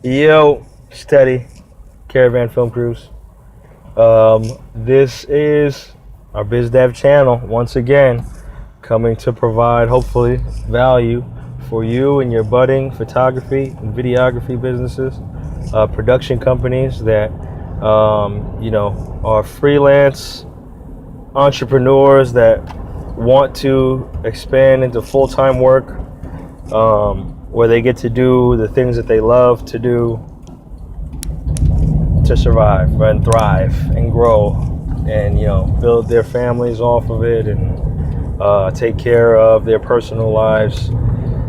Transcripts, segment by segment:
Yo, steady, Caravan Film Crews. This is our Biz Dev channel once again, coming to provide hopefully value for you and your budding photography and videography businesses, production companies that are freelance entrepreneurs that want to expand into full-time work, where they get to do the things that they love to do to survive and thrive and grow and build their families off of it and take care of their personal lives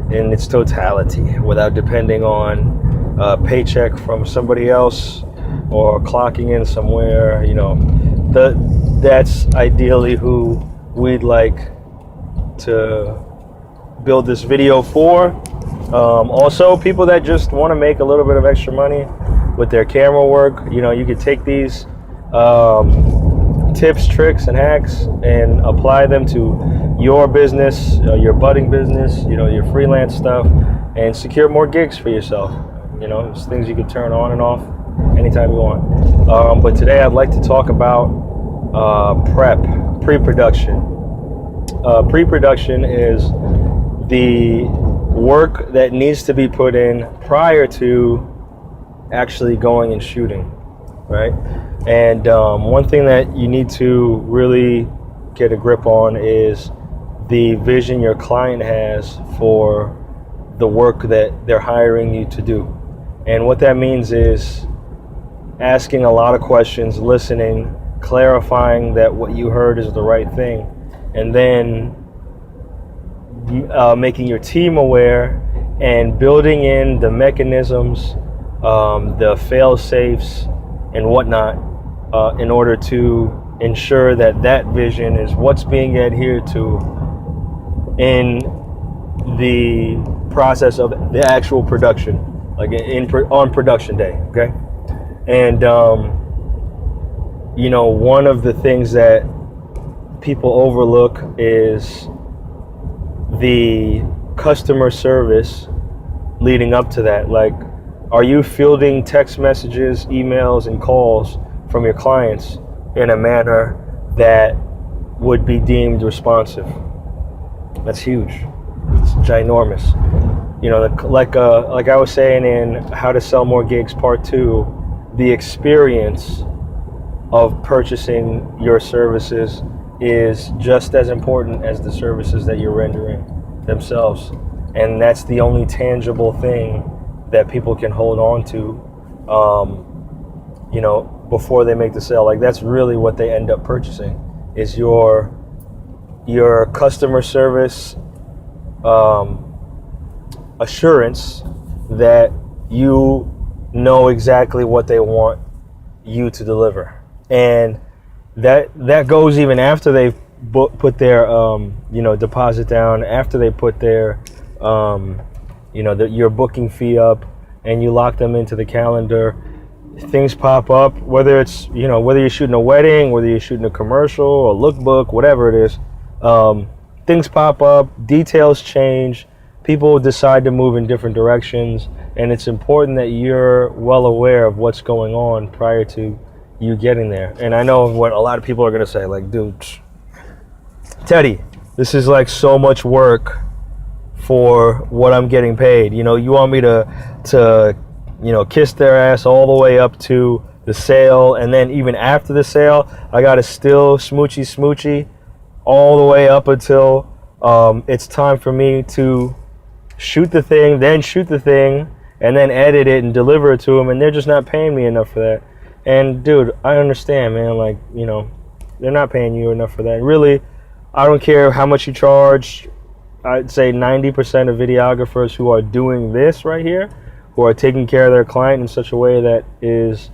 in its totality without depending on a paycheck from somebody else or clocking in somewhere. That's ideally who we'd like to build this video for. Also, people that just want to make a little bit of extra money with their camera work. You could take these tips, tricks, and hacks and apply them to your business, your budding business, your freelance stuff, and secure more gigs for yourself. It's things you can turn on and off anytime you want. But today I'd like to talk about pre-production. Pre-production is the work that needs to be put in prior to actually going and shooting, right? And one thing that you need to really get a grip on is the vision your client has for the work that they're hiring you to do. And what that means is asking a lot of questions, listening, clarifying that what you heard is the right thing, and then making your team aware and building in the mechanisms, the fail safes and whatnot, in order to ensure that that vision is what's being adhered to in the process of the actual production, like on production day. Okay. And one of the things that people overlook is the customer service leading up to that. Like, are you fielding text messages, emails, and calls from your clients in a manner that would be deemed responsive? That's huge. It's ginormous. Like I was saying in How to Sell More Gigs Part 2, the experience of purchasing your services is just as important as the services that you're rendering themselves. And that's the only tangible thing that people can hold on to, before they make the sale. Like, that's really what they end up purchasing, is your customer service assurance that you know exactly what they want you to deliver. And that goes even after they've put their deposit down, after they put their your booking fee up, and you lock them into the calendar. Things pop up, whether it's whether you're shooting a wedding, whether you're shooting a commercial, a lookbook, whatever it is. Things pop up, details change, people decide to move in different directions, and it's important that you're well aware of what's going on prior to you getting there. And I know what a lot of people are going to say, like, dude, Teddy, this is like so much work for what I'm getting paid. You want me to kiss their ass all the way up to the sale, and then even after the sale, I got to still smoochy all the way up until it's time for me to shoot the thing, and then edit it and deliver it to them, and they're just not paying me enough for that. And dude, I understand, man. Like, they're not paying you enough for that. Really, I don't care how much you charge. I'd say 90% of videographers who are doing this right here, who are taking care of their client in such a way that is,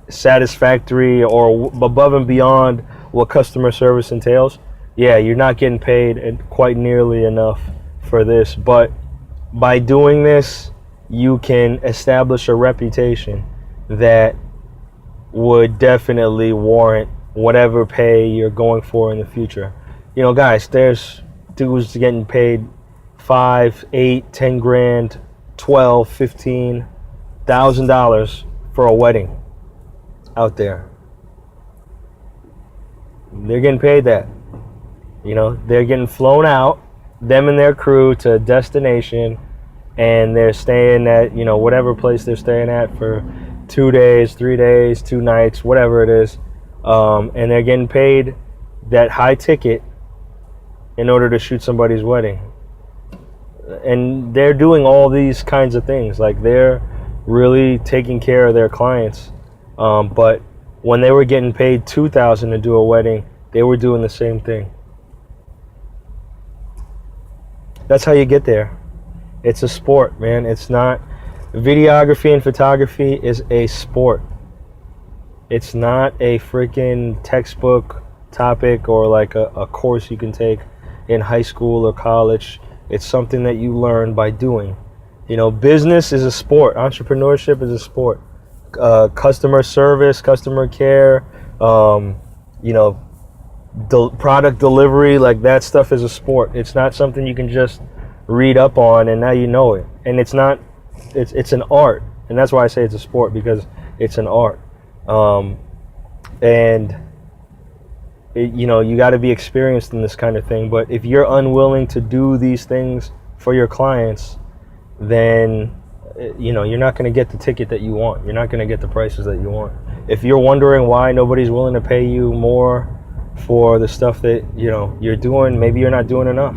satisfactory or above and beyond what customer service entails. Yeah, you're not getting paid quite nearly enough for this. But by doing this, you can establish a reputation that would definitely warrant whatever pay you're going for in the future. Guys, there's dudes getting paid 5, 8, 10 grand, 12, $15,000 for a wedding out there. They're getting paid that. You know, they're getting flown out, them and their crew, to a destination, and they're staying at, you know, whatever place they're staying at for 2 days, 3 days, 2 nights, whatever it is. And they're getting paid that high ticket in order to shoot somebody's wedding. And they're doing all these kinds of things. Like, they're really taking care of their clients. But when they were getting paid $2,000 to do a wedding, they were doing the same thing. That's how you get there. It's a sport, man. It's not. Videography and photography is a sport. It's not a freaking textbook topic or like a course you can take in high school or college. It's something that you learn by doing. You know, business is a sport. Entrepreneurship is a sport. Customer service, customer care, you know, product delivery, like that stuff is a sport. It's not something you can just read up on and now you know it. And it's not. It's an art, and that's why I say it's a sport, because it's an art. And you know, you got to be experienced in this kind of thing. But if you're unwilling to do these things for your clients, then you know, you're not going to get the ticket that you want. You're not going to get the prices that you want. If you're wondering why nobody's willing to pay you more for the stuff that, you know, you're doing, maybe you're not doing enough.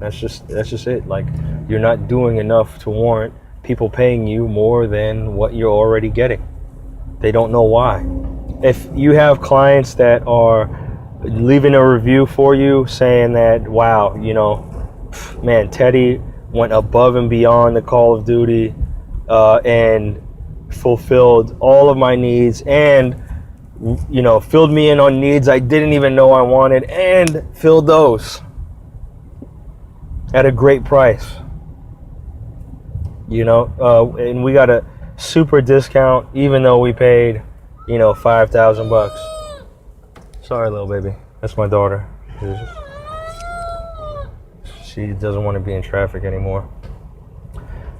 That's just it. Like, you're not doing enough to warrant people paying you more than what you're already getting. They don't know why. If you have clients that are leaving a review for you saying that, wow, you know, man, Teddy went above and beyond the Call of Duty and fulfilled all of my needs, and, you know, filled me in on needs I didn't even know I wanted, and filled those at a great price. You know, and we got a super discount, even though we paid, you know, $5,000. Sorry, little baby. That's my daughter. She doesn't want to be in traffic anymore.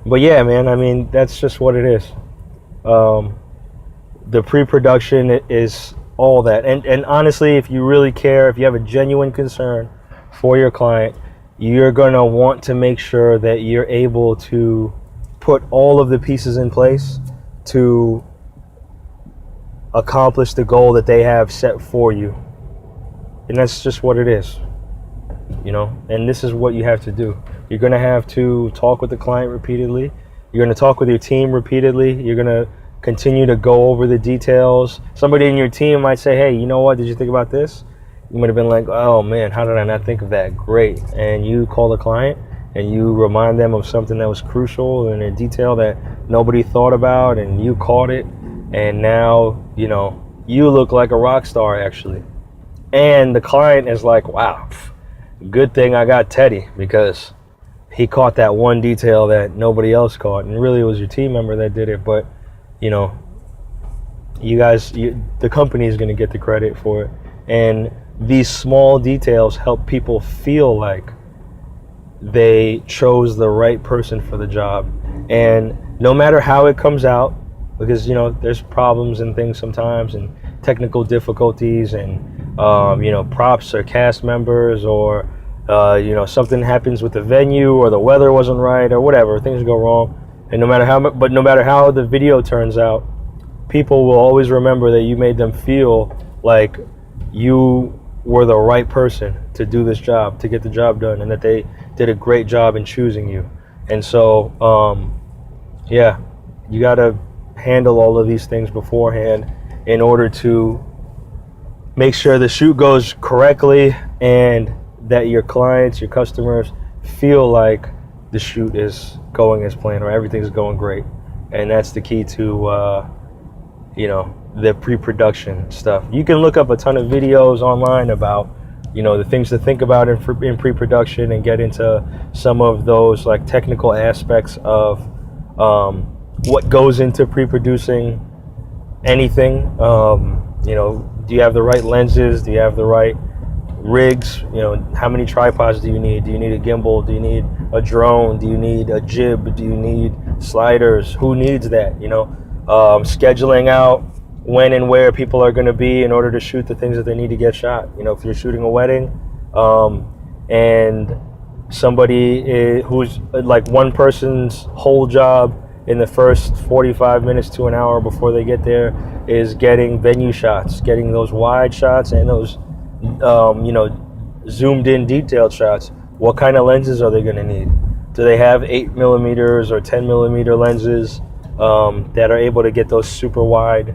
But yeah, man, I mean, that's just what it is. The pre-production is all that. And honestly, if you really care, if you have a genuine concern for your client, you're going to want to make sure that you're able to put all of the pieces in place to accomplish the goal that they have set for you. And that's just what it is, you know. And this is what you have to do. You're going to have to talk with the client repeatedly. You're going to talk with your team repeatedly. You're going to continue to go over the details. Somebody in your team might say, hey, you know what, did you think about this? You might have been like, oh man, how did I not think of that? Great. And you call the client and you remind them of something that was crucial and a detail that nobody thought about, and you caught it, and now, you know, you look like a rock star actually. And the client is like, wow, good thing I got Teddy, because he caught that one detail that nobody else caught, and really it was your team member that did it. But, you know, you guys, the company is going to get the credit for it. And these small details help people feel like they chose the right person for the job. And no matter how it comes out, because, you know, there's problems and things sometimes, and technical difficulties, and you know, props or cast members, or you know, something happens with the venue, or the weather wasn't right, or whatever, things go wrong. And no matter how the video turns out, people will always remember that you made them feel like you were the right person to do this job, to get the job done, and that they did a great job in choosing you. And so yeah, you got to handle all of these things beforehand in order to make sure the shoot goes correctly, and that your clients, your customers, feel like the shoot is going as planned, or everything's going great. And that's the key to you know, the pre-production stuff. You can look up a ton of videos online about, you know, the things to think about in pre-production, and get into some of those like technical aspects of what goes into pre-producing anything. You know, do you have the right lenses? Do you have the right rigs, how many tripods do you need? Do you need a gimbal? Do you need a drone? Do you need a jib? Do you need sliders? Who needs that? Scheduling out when and where people are going to be in order to shoot the things that they need to get shot. If you're shooting a wedding, and somebody who's like one person's whole job in the first 45 minutes to an hour before they get there is getting venue shots, getting those wide shots and those zoomed in detailed shots. What kind of lenses are they going to need? Do they have 8mm or 10mm lenses that are able to get those super wide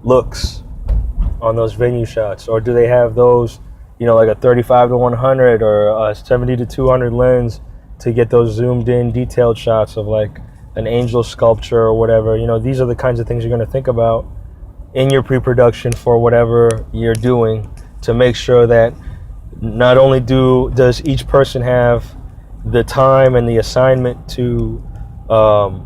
looks on those venue shots? Or do they have those, like a 35-100 or a 70-200 lens to get those zoomed in detailed shots of like an angel sculpture or whatever? These are the kinds of things you're going to think about in your pre-production for whatever you're doing, to make sure that not only does each person have the time and the assignment to, the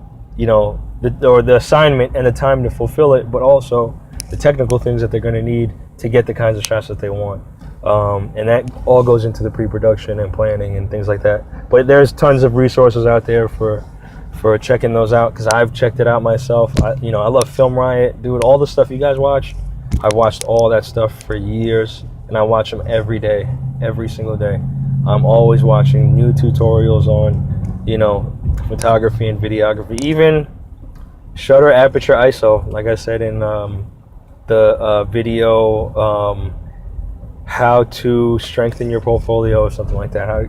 assignment and the time to fulfill it, but also the technical things that they're going to need to get the kinds of shots that they want. And that all goes into the pre-production and planning and things like that. But there's tons of resources out there for checking those out, because I've checked it out myself. I love Film Riot, dude. All the stuff you guys watch, I've watched all that stuff for years, and I watch them every day, every single day. I'm always watching new tutorials on, photography and videography, even shutter, aperture, ISO. Like I said in the video, how to strengthen your portfolio or something like that. How,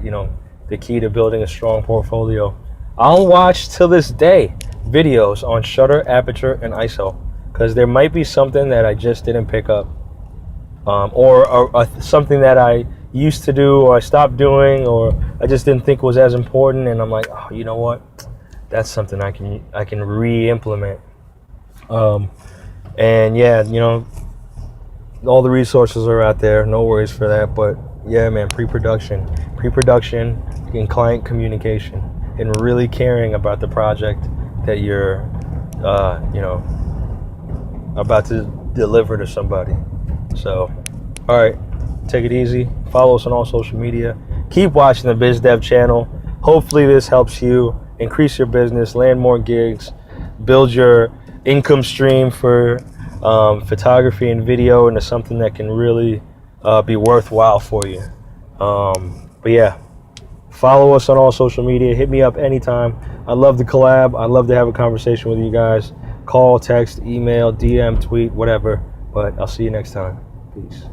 the key to building a strong portfolio. I'll watch till this day videos on shutter, aperture, and ISO, because there might be something that I just didn't pick up, or something that I used to do or I stopped doing, or I just didn't think was as important, and I'm like, oh, you know what? That's something I can re-implement. And yeah, all the resources are out there. No worries for that. But yeah, man, pre-production, and client communication, and really caring about the project that you're, about to deliver to somebody. So, all right, take it easy. Follow us on all social media. Keep watching the Biz Dev channel. Hopefully this helps you increase your business, land more gigs, build your income stream for photography and video into something that can really be worthwhile for you. But yeah, follow us on all social media. Hit me up anytime. I'd love to collab. I'd love to have a conversation with you guys. Call, text, email, DM, tweet, whatever. But I'll see you next time. Peace.